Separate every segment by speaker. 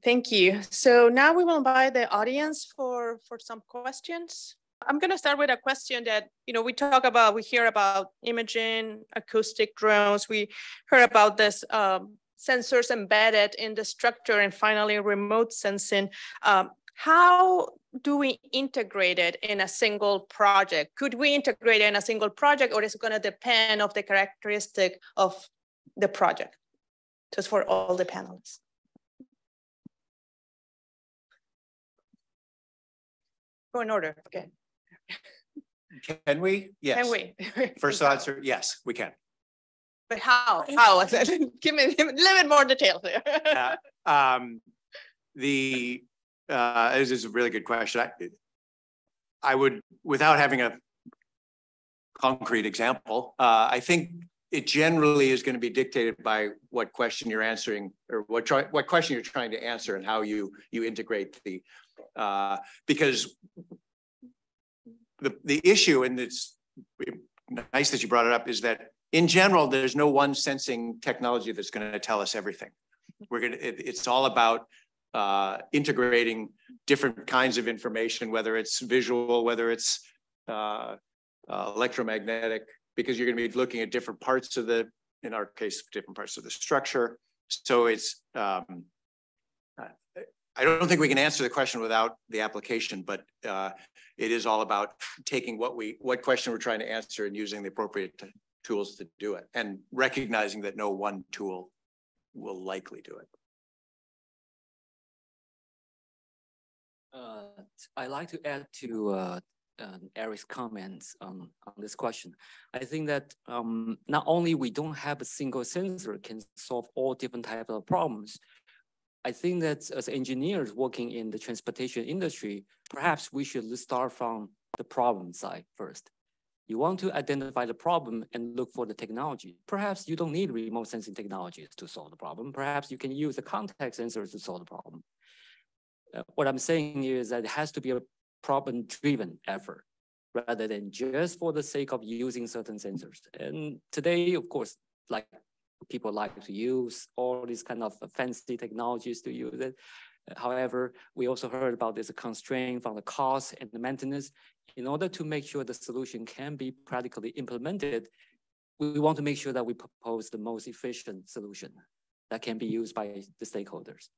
Speaker 1: Thank you. So now we will invite the audience for some questions. I'm going to start with a question that, we hear about imaging, acoustic drones. We heard about this sensors embedded in the structure, and finally remote sensing. How do we integrate it in a single project? Could we integrate it in a single project, or is it going to depend on the characteristic of the project? Just for all the panelists. Go in order, okay.
Speaker 2: Can we? Yes.
Speaker 1: Can we?
Speaker 2: First answer, yes, we can.
Speaker 1: But how? How? Give me a little bit more details here.
Speaker 2: This is a really good question. I would, without having a concrete example, I think it generally is going to be dictated by what question you're answering, or what question you're trying to answer, and how you integrate the because the issue, and it's nice that you brought it up, is that in general there's no one sensing technology that's going to tell us everything. It's all about integrating different kinds of information, whether it's visual, whether it's electromagnetic, because you're going to be looking at different parts of in our case, different parts of the structure. So it's, I don't think we can answer the question without the application, but it is all about taking what question we're trying to answer and using the appropriate tools to do it, and recognizing that no one tool will likely do it.
Speaker 3: I'd like to add to Eric's comments on this question. I think that not only we don't have a single sensor can solve all different types of problems, I think that as engineers working in the transportation industry, perhaps we should start from the problem side first. You want to identify the problem and look for the technology. Perhaps you don't need remote sensing technologies to solve the problem. Perhaps you can use the contact sensors to solve the problem. What I'm saying is that it has to be a problem-driven effort rather than just for the sake of using certain sensors. And today, of course, like people like to use all these kind of fancy technologies to use it. However, we also heard about this constraint from the cost and the maintenance. In order to make sure the solution can be practically implemented, we want to make sure that we propose the most efficient solution that can be used by the stakeholders.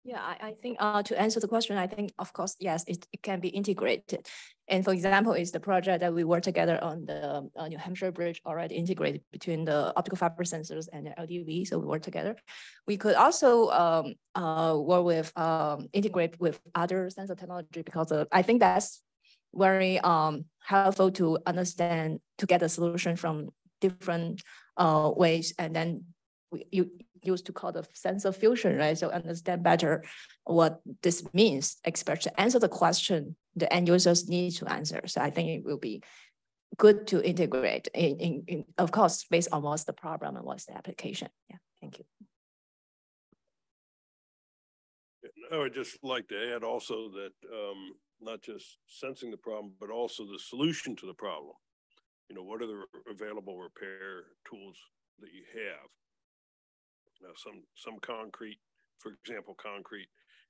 Speaker 4: Yeah, I think to answer the question, I think, of course, yes, it can be integrated. And for example, is the project that we work together on the New Hampshire Bridge already integrated between the optical fiber sensors and the LDV, so we work together. We could also work with, integrate with other sensor technology, because I think that's very helpful to understand, to get a solution from different ways, and then you used to call the sensor fusion, right? So understand better what this means, especially answer the question the end users need to answer. So I think it will be good to integrate in of course, based on what's the problem and what's the application. Yeah, thank you.
Speaker 5: I would just like to add also that not just sensing the problem, but also the solution to the problem. You know, what are the available repair tools that you have? Now, some concrete, for example, concrete,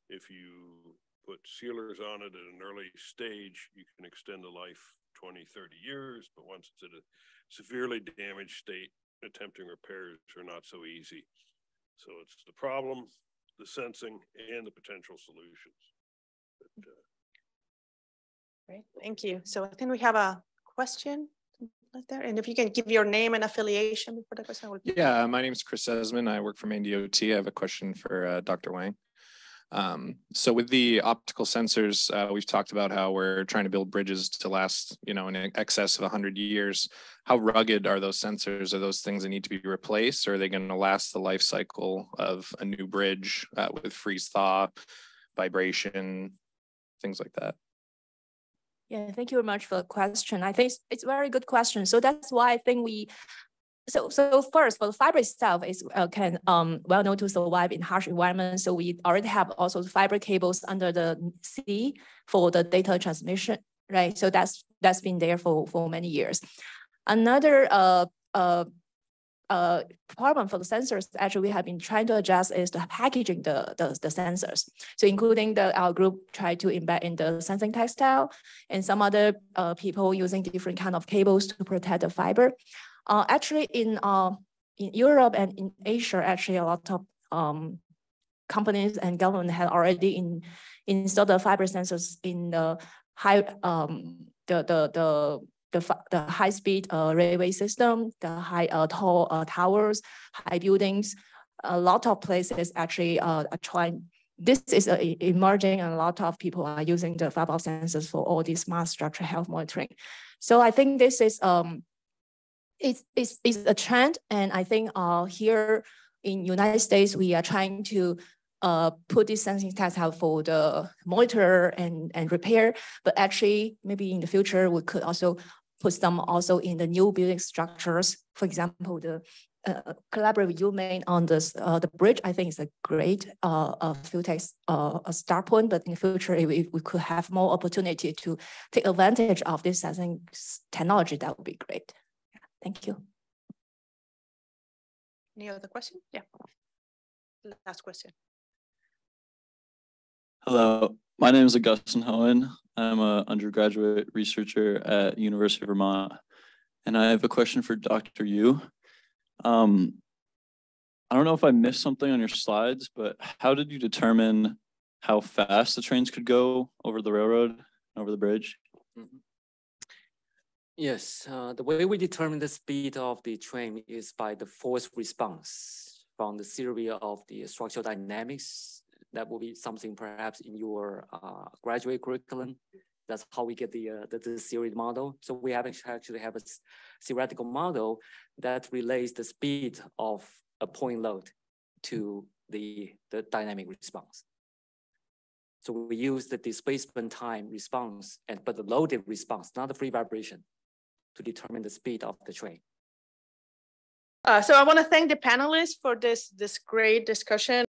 Speaker 5: if you put sealers on it at an early stage, you can extend the life 20, 30 years, but once it's at a severely damaged state, attempting repairs are not so easy. So it's the problem, the sensing, and the potential solutions.
Speaker 1: Great, thank you. So I think we have a question there, and if you can give your name and affiliation before the question.
Speaker 6: Yeah, my name is Chris Esmond. I work for Maine DOT. I have a question for Dr. Wang. So with the optical sensors, we've talked about how we're trying to build bridges to last, you know, in excess of 100 years. How rugged are those sensors? Are those things that need to be replaced, or are they going to last the life cycle of a new bridge with freeze thaw, vibration, things like that?
Speaker 4: Yeah, thank you very much for the question. I think it's a very good question. So that's why I think so first, for the fiber itself is can well known to survive in harsh environments. So we already have also fiber cables under the sea for the data transmission, right? So that's been there for many years. Another problem for the sensors, actually, we have been trying to adjust is the packaging the sensors. So including our group try to embed in the sensing textile, and some other people using different kind of cables to protect the fiber. Actually, in Europe and in Asia, actually a lot of companies and government have already installed the fiber sensors in the high the high-speed railway system, the high tall towers, high buildings. A lot of places actually are trying. This is emerging, and a lot of people are using the fiber sensors for all these smart structure health monitoring. So I think this is it's a trend, and I think here in United States we are trying to put this sensing test out for the monitor and repair, but actually maybe in the future we could also put some also in the new building structures. For example, the collaborate with UMaine on this the bridge. I think is a great field test a start point, but in the future if we could have more opportunity to take advantage of this sensing technology, that would be great. Yeah, thank you.
Speaker 1: Any other question? Yeah. Last question.
Speaker 7: Hello, my name is Augustin Hohen. I'm an undergraduate researcher at University of Vermont, and I have a question for Dr. Yu. I don't know if I missed something on your slides, but how did you determine how fast the trains could go over the railroad, over the bridge?
Speaker 3: Mm-hmm. Yes, the way we determine the speed of the train is by the force response from the theory of the structural dynamics. That will be something perhaps in your graduate curriculum. That's how we get the theory model. So we actually have a theoretical model that relates the speed of a point load to the dynamic response. So we use the displacement time response, but the loaded response, not the free vibration, to determine the speed of the train.
Speaker 1: So I want to thank the panelists for this great discussion.